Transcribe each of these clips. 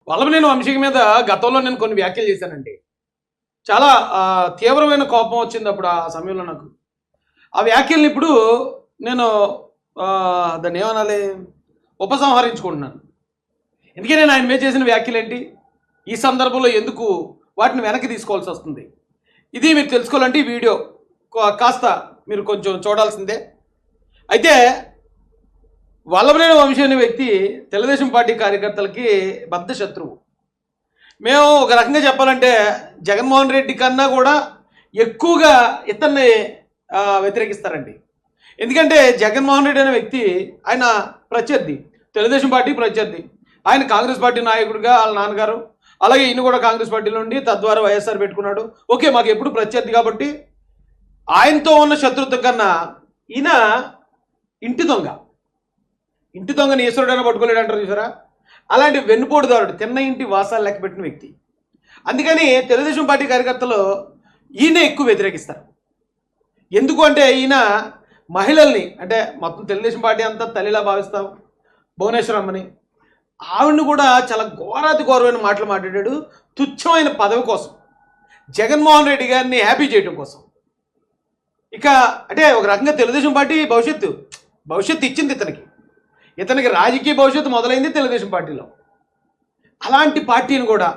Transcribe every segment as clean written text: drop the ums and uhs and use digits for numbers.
వల్లభనేని వంశీ మీద గతంలో నేను కొన్ని వ్యాఖ్యలు చేశానండి. చాలా తీవ్రమైన కోపం వచ్చింది అప్పుడు ఆ సమయంలో నాకు. ఆ వ్యాఖ్యల్ని ఇప్పుడు నేను దాన్ని ఏమనాలి, ఉపసంహరించుకుంటున్నాను. ఎందుకే నేను ఆయన మీద చేసిన వ్యాఖ్యలేంటి, ఈ సందర్భంలో ఎందుకు వాటిని వెనక్కి తీసుకోవాల్సి వస్తుంది, ఇది మీరు తెలుసుకోవాలంటే ఈ వీడియో కాస్త మీరు కొంచెం చూడాల్సిందే. అయితే వల్లభనేని వంశీ అనే వ్యక్తి తెలుగుదేశం పార్టీ కార్యకర్తలకి బద్ధ శత్రువు. మేము ఒక రకంగా చెప్పాలంటే జగన్మోహన్ రెడ్డి కన్నా కూడా ఎక్కువగా ఇతన్ని వ్యతిరేకిస్తారండి. ఎందుకంటే జగన్మోహన్ రెడ్డి అనే వ్యక్తి ఆయన ప్రత్యర్థి, తెలుగుదేశం పార్టీ ప్రత్యర్థి. ఆయన కాంగ్రెస్ పార్టీ నాయకుడిగా వాళ్ళ నాన్నగారు, అలాగే ఈయన కూడా కాంగ్రెస్ పార్టీలో ఉండి తద్వారా వైఎస్ఆర్ పెట్టుకున్నాడు. ఓకే, మాకు ఎప్పుడు ప్రత్యర్థి కాబట్టి ఆయనతో ఉన్న శత్రుత్వం కన్నా ఈయన ఇంటి దొంగని ఈశ్వరుడైనా పట్టుకోలేడు అంటారు చూసారా, అలాంటి వెన్నుపోటుదారుడు, తిన్న ఇంటి వాసాలు లెక్క పెట్టిన వ్యక్తి. అందుకని తెలుగుదేశం పార్టీ కార్యకర్తలు ఈయన ఎక్కువ వ్యతిరేకిస్తారు. ఎందుకు అంటే ఈయన మహిళల్ని, అంటే మొత్తం తెలుగుదేశం పార్టీ అంతా తల్లిలా భావిస్తాం భువనేశ్వరమ్మని, ఆవిడని కూడా చాలా ఘోరాతి ఘోరమైన మాటలు మాట్లాడాడు. తుచ్చమైన పదవి కోసం, జగన్మోహన్ రెడ్డి గారిని హ్యాపీ చేయడం కోసం. ఇక అంటే ఒక రకంగా తెలుగుదేశం పార్టీ భవిష్యత్తు ఇచ్చింది ఇతనికి రాజకీయ భవిష్యత్తు మొదలైంది తెలుగుదేశం పార్టీలో. అలాంటి పార్టీని కూడా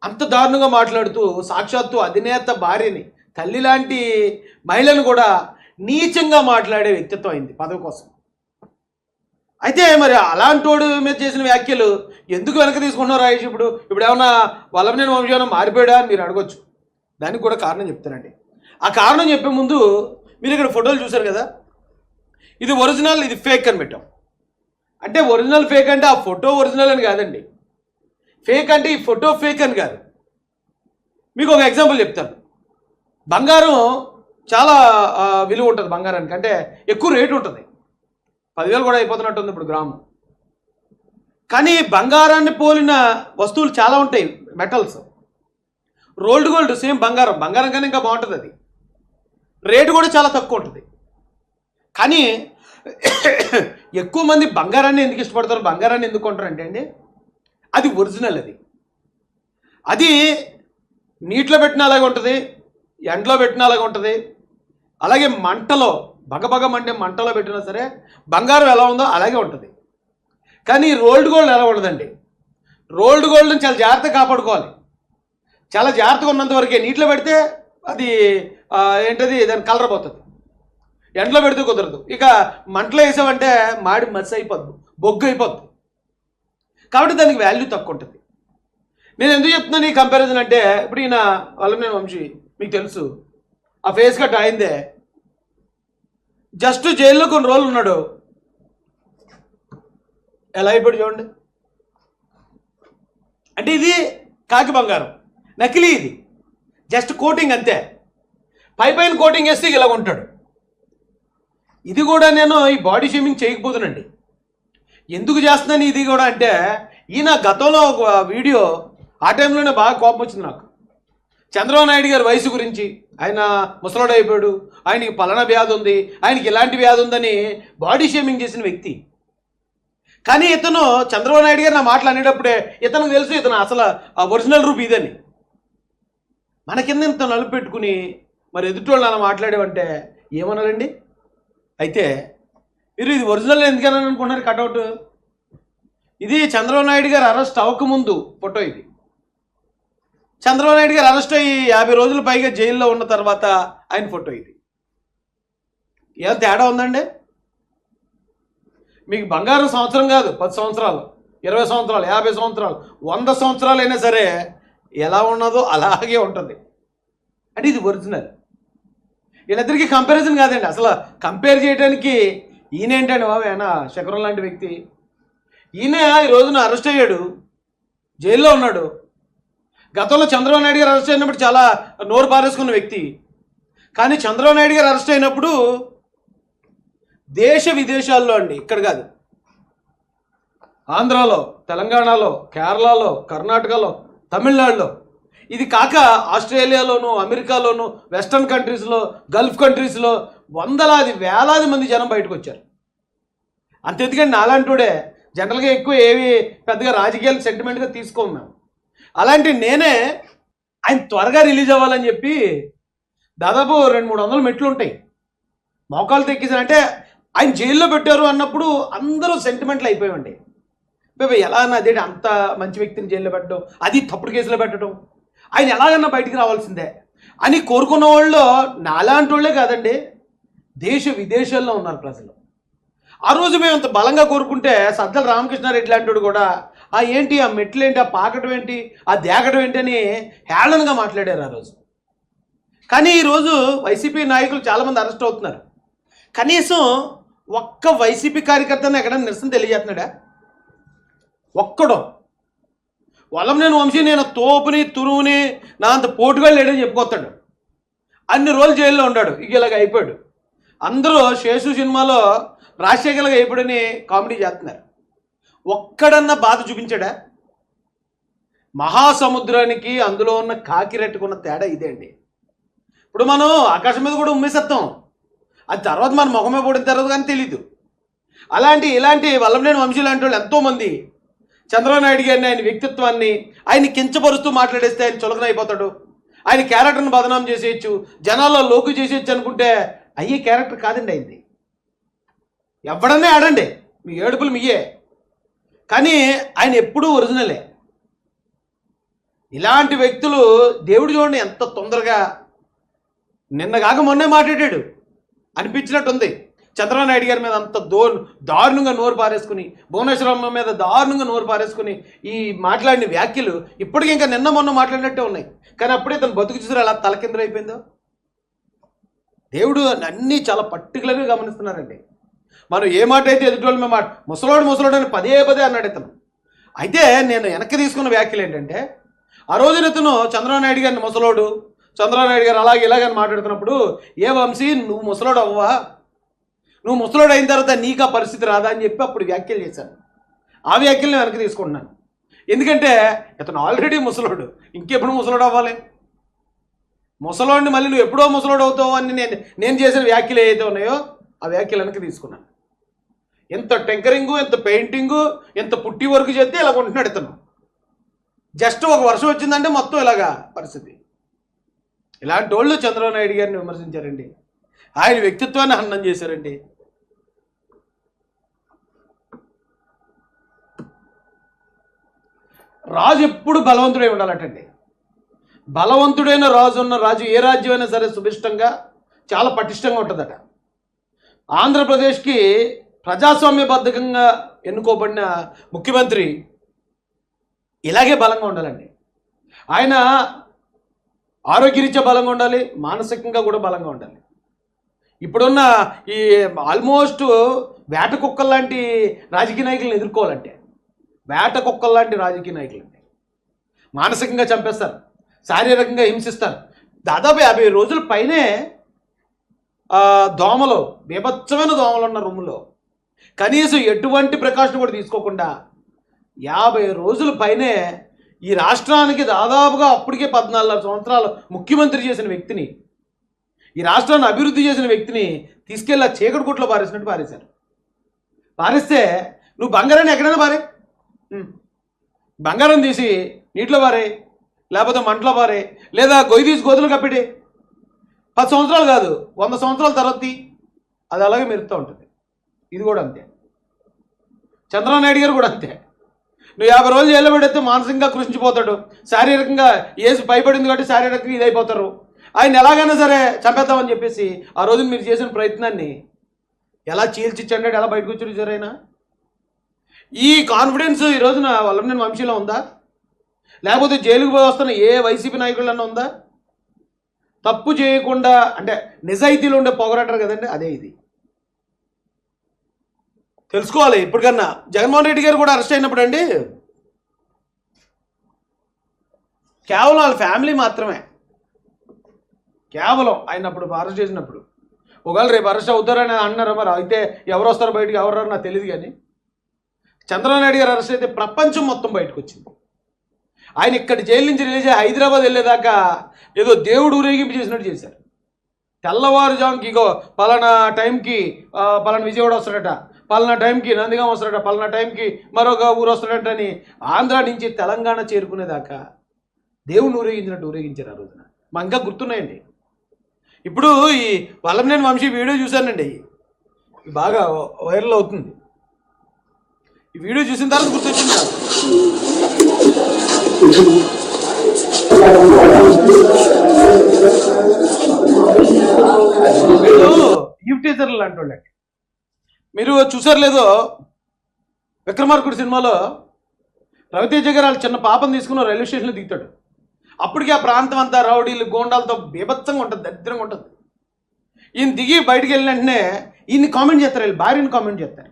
అంత దారుణంగా మాట్లాడుతూ సాక్షాత్తు అధినేత భార్యని, తల్లి లాంటి మహిళను కూడా నీచంగా మాట్లాడే వ్యక్తిత్వం అయింది పదవి కోసం. అయితే మరి అలాంటోడు మీద చేసిన వ్యాఖ్యలు ఎందుకు వెనక తీసుకుంటున్నారు రాయేష్? ఇప్పుడు ఏమన్నా వల్లభనేని వంశీ ఏమైనా మారిపోయాడా అని మీరు అడగొచ్చు. దానికి కూడా కారణం చెప్తానండి. ఆ కారణం చెప్పే ముందు మీరు ఇక్కడ ఫోటోలు చూశారు కదా, ఇది ఒరిజినల్, ఇది ఫేక్ అని పెట్టాం. అంటే ఒరిజినల్ ఫేక్ అంటే ఆ ఫోటో ఒరిజినల్ అని కాదండి. ఫేక్ అంటే ఈ ఫోటో ఫేక్ అని కాదు. మీకు ఒక ఎగ్జాంపుల్ చెప్తాను. బంగారం చాలా విలువ ఉంటుంది బంగారానికి, అంటే ఎక్కువ రేటు ఉంటుంది. 10,000 కూడా అయిపోతున్నట్టుంది ఇప్పుడు గ్రాము. కానీ బంగారాన్ని పోలిన వస్తువులు చాలా ఉంటాయి, మెటల్స్. రోల్డ్ గోల్డ్ సేమ్ బంగారం కానీ ఇంకా బాగుంటుంది. అది రేటు కూడా చాలా తక్కువ ఉంటుంది. కానీ ఎక్కువ మంది బంగారాన్ని ఎందుకు ఇష్టపడతారు, బంగారాన్ని ఎందుకు కొంటారు అంటే అండి, అది ఒరిజినల్. అది నీటిలో పెట్టిన అలాగే ఉంటుంది, ఎండలో పెట్టిన అలాగే ఉంటుంది, అలాగే మంటలో బగబగ మండే మంటలో పెట్టినా సరే బంగారం ఎలా ఉందో అలాగే ఉంటుంది. కానీ రోల్డ్ గోల్డ్ ఎలా ఉండదండి. రోల్డ్ గోల్డ్ని చాలా జాగ్రత్తగా కాపాడుకోవాలి. చాలా జాగ్రత్తగా ఉన్నంత వరకే. నీటిలో పెడితే అది దాని కలర్ పోతుంది, ఎండలో పెడితే కుదరదు. ఇక మంటలో వేసామంటే మాడి మసి అయిపోద్దు, బొగ్గు అయిపోద్ది. కాబట్టి దానికి వాల్యూ తక్కువ ఉంటుంది. నేను ఎందుకు చెప్తున్నాను ఈ కంపారిజన్ అంటే, ఇప్పుడు ఈయన వల్లభనేని వంశీ మీకు తెలుసు, ఆ ఫేస్ కట్ అయిందే. జస్ట్ జైల్లో కొన్ని రోజులు ఉన్నాడు, ఎలా అయిపోయాడు చూడండి. అంటే ఇది కాకి బంగారం, నకిలీ. ఇది జస్ట్ కోటింగ్ అంతే, పైన కోటింగ్ వేస్తే ఇలా ఉంటాడు. ఇది కూడా నేను ఈ బాడీ షేమింగ్ చేయకపోతున్నానండి. ఎందుకు చేస్తున్నాను ఇది కూడా అంటే, ఈయన గతంలో ఒక వీడియో, ఆ టైంలోనే బాగా కోపం వచ్చింది నాకు. చంద్రబాబు నాయుడు గారి వయసు గురించి, ఆయన ముసలోడు అయిపోయాడు, ఆయనకి పలానా వ్యాధి ఉంది, ఆయనకి ఇలాంటి వ్యాధి ఉందని బాడీ షేమింగ్ చేసిన వ్యక్తి. కానీ ఇతను చంద్రబాబు నాయుడు గారు నా మాటలు అనేటప్పుడే ఇతనికి తెలుసు ఇతను అసలు ఆ ఒరిజినల్ రూప్ ఇదని. మన కింద ఇంత నలుపు పెట్టుకుని మరి ఎదుటోళ్ళు అలా మాట్లాడేవంటే ఏమన్నారండి? అయితే మీరు ఇది ఒరిజినల్ ఎందుకని అనుకున్నారు కటౌట్? ఇది చంద్రబాబు నాయుడు గారు అరెస్ట్ అవ్వకముందు ఫోటో. ఇది చంద్రబాబు నాయుడు గారు అరెస్ట్ అయ్యి 50 రోజుల పైగా జైల్లో ఉన్న తర్వాత ఆయన ఫోటో. ఇది ఏం తేడా ఉందండి? మీకు బంగారం సంవత్సరం కాదు, 10 సంవత్సరాలు, 20 సంవత్సరాలు, 50 సంవత్సరాలు, 100 సంవత్సరాలు అయినా సరే ఎలా ఉన్నదో అలాగే ఉంటుంది. అంటే ఇది ఒరిజినల్. వీళ్ళిద్దరికీ కంపారిజన్ కాదండి. అసలు కంపేర్ చేయడానికి ఈయనేంటండి బాబు, ఏనా శకరం లాంటి వ్యక్తి. ఈయన ఈ రోజున అరెస్ట్ అయ్యాడు, జైల్లో ఉన్నాడు. గతంలో చంద్రబాబు నాయుడు గారు అరెస్ట్ అయినప్పుడు చాలా నోరు పారేసుకున్న వ్యక్తి. కానీ చంద్రబాబు నాయుడు గారు అరెస్ట్ అయినప్పుడు దేశ విదేశాల్లో అండి, ఇక్కడ కాదు, ఆంధ్రాలో, తెలంగాణలో, కేరళలో, కర్ణాటకలో, తమిళనాడులో, ఇది కాక ఆస్ట్రేలియాలోను, అమెరికాలోను, వెస్టర్న్ కంట్రీస్లో, గల్ఫ్ కంట్రీస్లో వేలాది మంది జనం బయటకు వచ్చారు. అంతెందుకండి, నాలాంటోడే జనరల్గా ఎక్కువ ఏవి పెద్దగా రాజకీయాలు సెంటిమెంట్గా తీసుకోము మేము. అలాంటి నేనే ఆయన త్వరగా రిలీజ్ అవ్వాలని చెప్పి దాదాపు 200-300 మెట్లు ఉంటాయి, మోకాలు తెక్కించానంటే ఆయన జైల్లో పెట్టారు అన్నప్పుడు అందరూ సెంటిమెంట్లు అయిపోయామండి. ఎలా అన్న అదేంటి అంత మంచి వ్యక్తిని జైల్లో పెట్టడం, అది తప్పుడు కేసులో పెట్టడం, ఆయన ఎలాగన్నా బయటికి రావాల్సిందే అని కోరుకున్న వాళ్ళు నాలాంటి వాళ్ళే కాదండి, దేశ విదేశాల్లో ఉన్నారు ప్రజలు. ఆ రోజు మేము ఇంత బలంగా కోరుకుంటే సజ్జల రామకృష్ణారెడ్డి లాంటి వాడు కూడా ఏంటి ఆ మెట్లు ఏంటి, ఆ పాకటం ఏంటి, ఆ దేగడం ఏంటి అని హేళనగా మాట్లాడారు ఆ రోజు. కానీ ఈరోజు వైసీపీ నాయకులు చాలామంది అరెస్ట్ అవుతున్నారు. కనీసం ఒక్క వైసీపీ కార్యకర్తను ఎక్కడైనా నిరసన తెలియజేస్తున్నాడా? ఒక్కడో. వల్లంనేని వంశీ నేను తోపుని తురువుని నా అంత పోటుగా లేడని చెప్పుకొస్తాడు. అన్ని రోజులు జైల్లో ఉన్నాడు, ఇక ఇలాగ అయిపోయాడు. అందరూ శేషు సినిమాలో రాజశేఖర్గా అయిపోయాడని కామెడీ చేస్తున్నారు. ఒక్కడన్నా బాధ చూపించాడా? మహాసముద్రానికి అందులో ఉన్న కాకిరెట్టుకున్న తేడా ఇదే అండి. ఇప్పుడు మనం ఆకాశం మీద కూడా ఉమ్మేసేస్తాం, అది తర్వాత మన ముఖమే పడిన తర్వాత కానీ తెలీదు. ఇలాంటి వల్లంనేని వంశీ లాంటి వాళ్ళు ఎంతోమంది చంద్రబాబు నాయుడు గారిని, ఆయన వ్యక్తిత్వాన్ని ఆయన కించపరుస్తూ మాట్లాడేస్తే ఆయన చులకన అయిపోతాడు, ఆయన క్యారెక్టర్ని బదనాం చేసేయచ్చు, జనాల్లో లోకు చేసేయచ్చు అనుకుంటే అయ్యే క్యారెక్టర్ కాదండి అయింది. ఎవడన్నా ఆడండి, మీ ఏడుపులు మీయే, కానీ ఆయన ఎప్పుడూ ఒరిజినలే. ఇలాంటి వ్యక్తులు దేవుడు చూడండి ఎంత తొందరగా నిన్నగాక మొన్నే మాట్లాడాడు అనిపించినట్టుంది. చంద్రబాబు నాయుడు గారి మీద అంత దారుణంగా నోరు పారేసుకుని, భువనేశ్వరమ్మ మీద దారుణంగా నోరు పారేసుకుని ఈ మాట్లాడిన వ్యాఖ్యలు ఇప్పటికీ ఇంకా నిన్న మొన్న మాట్లాడినట్టే ఉన్నాయి. కానీ అప్పుడే తను బతుకు చూసారు అలా తలకిందులైపోయిందో. దేవుడు అన్నీ చాలా పర్టికులర్గా గమనిస్తున్నారండి. మనం ఏ మాట అయితే ఎదుటోళ్ళు మేము ముసలోడు అని పదే అన్నాడు ఇతను. అయితే నేను వెనక్కి తీసుకున్న వ్యాఖ్యలు ఏంటంటే, ఆ రోజున ఇతను చంద్రబాబు నాయుడు గారిని ముసలోడు, చంద్రబాబు నాయుడు గారు ఇలాగని మాట్లాడుతున్నప్పుడు, ఏ వంశీ నువ్వు ముసలోడు అవ్వవా, నువ్వు ముసలోడు అయిన తర్వాత నీకు ఆ పరిస్థితి రాదా అని చెప్పి అప్పుడు వ్యాఖ్యలు చేశాను. ఆ వ్యాఖ్యలను వెనక్కి తీసుకుంటున్నాను. ఎందుకంటే ఇతను ఆల్రెడీ ముసలోడు, ఇంకెప్పుడు ముసలోడు అవ్వాలి? ముసలోడిని మళ్ళీ నువ్వు ఎప్పుడో ముసలోడు అవుతావు అని నేను చేసిన వ్యాఖ్యలు ఏవైతే ఉన్నాయో ఆ వ్యాఖ్యలు వెనక్కి తీసుకున్నాను. ఎంత టెంకరింగు, ఎంత పెయింటింగు, ఎంత పుట్టి వర్క్ చేస్తే ఇలా కొంటున్నాడు ఇతను. జస్ట్ ఒక వర్షం వచ్చిందంటే మొత్తం ఇలాగా పరిస్థితి. ఇలాంటి వాళ్ళు చంద్రబాబు నాయుడు గారిని విమర్శించారండి, ఆయన వ్యక్తిత్వాన్ని హననం చేశారండి. రాజు ఎప్పుడు బలవంతుడై ఉండాలటండి. బలవంతుడైన రాజు ఉన్న రాజు ఏ రాజ్యం అయినా సరే సుభిష్టంగా చాలా పటిష్టంగా ఉంటుందట. ఆంధ్రప్రదేశ్కి ప్రజాస్వామ్యబద్ధంగా ఎన్నుకోబడిన ముఖ్యమంత్రి ఇలాగే బలంగా ఉండాలండి. ఆయన ఆరోగ్యరీత్యా బలంగా ఉండాలి, మానసికంగా కూడా బలంగా ఉండాలి. ఇప్పుడున్న ఈ ఆల్మోస్ట్ వేట కుక్కల లాంటి రాజకీయ నాయకులను ఎదుర్కోవాలంటే, వేట కుక్కల లాంటి రాజకీయ నాయకులండి మానసికంగా చంపేస్తారు, శారీరకంగా హింసిస్తారు. దాదాపు 50 రోజుల పైనే దోమలు, బీభత్సమైన దోమలు ఉన్న రూములో కనీసం ఎటువంటి ప్రికాషన్ కూడా తీసుకోకుండా 50 రోజుల పైనే ఈ రాష్ట్రానికి దాదాపుగా అప్పటికే 14 సంవత్సరాలు ముఖ్యమంత్రి చేసిన వ్యక్తిని, ఈ రాష్ట్రాన్ని అభివృద్ధి చేసిన వ్యక్తిని తీసుకెళ్ళి ఆ చీకటి గుట్లో పారేసినట్టు పారేశారు. పారేస్తే నువ్వు బంగారాన్ని ఎక్కడైనా పారే, బంగారం తీసి నీటిలో పారే, లేకపోతే మంటలో పారే, లేదా గొయ్యి తీసి గోతులు కప్పిడి. 10 సంవత్సరాలు కాదు, 100 సంవత్సరాల తర్వాత అది అలాగే మెరుస్తూ ఉంటుంది. ఇది కూడా అంతే. చంద్రబాబు నాయుడు గారు కూడా అంతే. నువ్వు 50 రోజులు జైల్లో పెడితే మానసికంగా కృషించిపోతాడు, శారీరకంగా ఏసి భయపడింది కాబట్టి శారీరకంగా ఇదైపోతారు. ఆయన ఎలాగైనా సరే చంపేద్దామని చెప్పేసి ఆ రోజు మీరు చేసిన ప్రయత్నాన్ని ఎలా చీల్చిచ్చండి, ఎలా బయటకు వచ్చి చూసారు ఆయన. ఈ కాన్ఫిడెన్స్ ఈ రోజున వల్లంనేని వంశీలో ఉందా? లేకపోతే జైలుకు పోయి వస్తున్న ఏ వైసీపీ నాయకులన్నా ఉందా? తప్పు చేయకుండా అంటే నిజాయితీలో ఉండే పొగరంటారు కదండి, అదే ఇది. తెలుసుకోవాలి ఇప్పటికన్నా. జగన్మోహన్ రెడ్డి గారు కూడా అరెస్ట్ అయినప్పుడు అండి కేవలం వాళ్ళ ఫ్యామిలీ మాత్రమే, కేవలం ఆయన అప్పుడు అరెస్ట్ చేసినప్పుడు, ఒకవేళ రేపు అరెస్ట్ అవుతారని అన్నారు, మరి అయితే ఎవరు వస్తారో బయటకు ఎవరో నాకు తెలియదు. కానీ చంద్రబాబు నాయుడు గారు అరెస్ట్ అయితే ప్రపంచం మొత్తం బయటకు వచ్చింది. ఆయన ఇక్కడ జైలు నుంచి రిలీజ్ అయ్యి హైదరాబాద్ వెళ్ళేదాకా ఏదో దేవుడు ఊరేగింపు చేసినట్టు చేశారు. తెల్లవారుజాముకి ఇగో పలానా టైంకి పలానా విజయవాడ వస్తాడట, పలానా టైంకి నందిగాం వస్తాడట, పలానా టైంకి మరొక ఊరు వస్తాడటని ఆంధ్ర నుంచి తెలంగాణ చేరుకునేదాకా దేవుణ్ణి ఊరేగించినట్టు ఊరేగించారు ఆ రోజున. మా ఇంకా గుర్తున్నాయండి. ఇప్పుడు ఈ వల్లభనేని వంశీ వీడియో చూశానండి, బాగా వైరల్ అవుతుంది. ఈ వీడియో చూసిన తర్వాత గుర్తొచ్చింది నాకు. యూప్ టీజర్లు లాంటి వాళ్ళండి. మీరు చూసారు లేదో, విక్రమార్కుడు సినిమాలో రవితేజ గారు వాళ్ళ చిన్న పాపను తీసుకుని రైల్వే స్టేషన్లో దిగుతాడు. అప్పటికి ఆ ప్రాంతం అంతా రౌడీలు గోండాలతో బీభత్సంగా ఉంటుంది, దరిద్రంగా ఉంటుంది. ఈయన దిగి బయటికి వెళ్ళిన వెంటనే ఈయన్ని కామెంట్ చేస్తారు, వీళ్ళు భార్యని కామెంట్ చేస్తారు.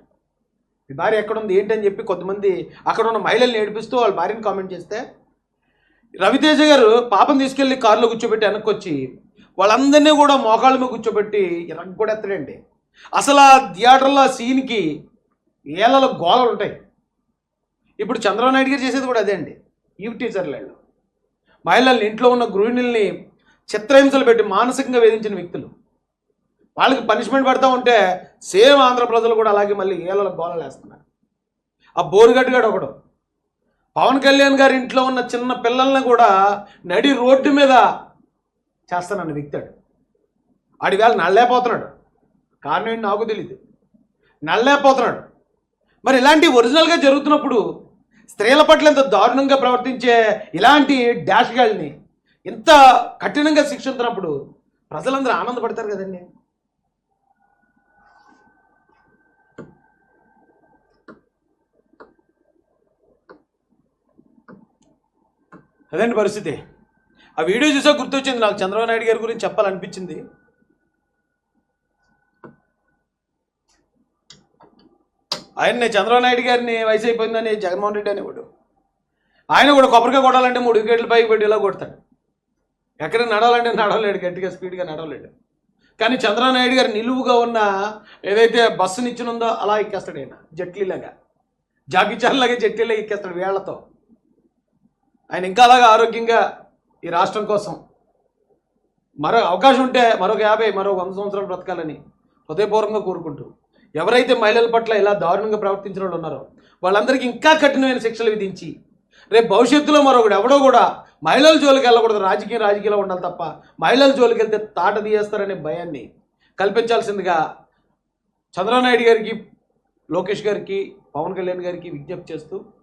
మీ భార్య ఎక్కడుంది ఏంటని చెప్పి కొంతమంది అక్కడ ఉన్న మహిళల్ని ఏడిపిస్తూ వాళ్ళ భార్యని కామెంట్ చేస్తే, రవితేజ గారు పాపం తీసుకెళ్ళి కారులో కూర్చోబెట్టి వెనక్కి వచ్చి వాళ్ళందరినీ కూడా మోకాళ్ళ మీద కూర్చోబెట్టి ఎత్తడండి. అసలు ఆ థియేటర్లో ఆ సీన్కి ఏళ్ళలో గోళలు ఉంటాయి. ఇప్పుడు చంద్రబాబు నాయుడు గారు చేసేది కూడా అదే అండి. యూత్ టీచర్లు మహిళల్ని, ఇంట్లో ఉన్న గృహిణుల్ని చిత్రహింసలు పెట్టి మానసికంగా వేధించిన వ్యక్తులు. వాళ్ళకి పనిష్మెంట్ పడతా ఉంటే సేమ్ ఆంధ్ర ప్రజలు కూడా అలాగే మళ్ళీ ఏళ్ళలో గోళలు వేస్తున్నారు. ఆ బోరుగట్టుగాడు ఒకడు పవన్ కళ్యాణ్ గారి ఇంట్లో ఉన్న చిన్న పిల్లల్ని కూడా నడి రోడ్డు మీద చేస్తానన్న వ్యక్తాడు. ఆడి వేళ నళ్ళేపోతున్నాడు. కారణం ఏంటి నాకు తెలియదు, నళ్ళేపోతున్నాడు. మరి ఇలాంటి ఒరిజినల్గా జరుగుతున్నప్పుడు స్త్రీల పట్ల ఎంత దారుణంగా ప్రవర్తించే ఇలాంటి డాష్ గాల్ని ఇంత కఠినంగా శిక్షించినప్పుడు ప్రజలందరూ ఆనందపడతారు కదండి. అదండి పరిస్థితి. ఆ వీడియో చూసా గుర్తొచ్చింది నాకు, చంద్రబాబు నాయుడు గారి గురించి చెప్పాలనిపించింది. ఆయన్ని చంద్రబాబు నాయుడు గారిని వయసు అయిపోయిందని జగన్మోహన్ రెడ్డి అనేవాడు. ఆయన కూడా కొబ్బరికాయ కొట్టాలంటే 3 వికెట్ల పైకి పెట్టి ఇలా కొడతాడు. ఎక్కడ నడవాలంటే నడవలేడు, గట్టిగా స్పీడ్గా నడవలేడు. కానీ చంద్రబాబు నాయుడు గారు నిలువుగా ఉన్న ఏదైతే బస్సుని ఇచ్చినుందో అలా ఎక్కేస్తాడు. ఆయన జట్లీలాగా, జాకీ చాన్ లాగా జట్లీలాగా ఎక్కేస్తాడు వేళ్లతో. ఆయన ఇంకా అలాగా ఆరోగ్యంగా ఈ రాష్ట్రం కోసం మరో అవకాశం ఉంటే మరొక 50 మరో 100 సంవత్సరాలు బ్రతకాలని హృదయపూర్వకంగా కోరుకుంటూ, ఎవరైతే మహిళల పట్ల ఇలా దారుణంగా ప్రవర్తించిన వాళ్ళు ఉన్నారో వాళ్ళందరికీ ఇంకా కఠినమైన శిక్షలు విధించి రేపు భవిష్యత్తులో మరొకడు ఎవడో కూడా మహిళల జోలికి వెళ్ళకూడదు. రాజకీయంలో ఉండాలి తప్ప మహిళల జోలికి వెళ్తే తాట తీయేస్తారనే భయాన్ని కల్పించాల్సిందిగా చంద్రబాబు నాయుడు గారికి, లోకేష్ గారికి, పవన్ కళ్యాణ్ గారికి విజ్ఞప్తి చేస్తూ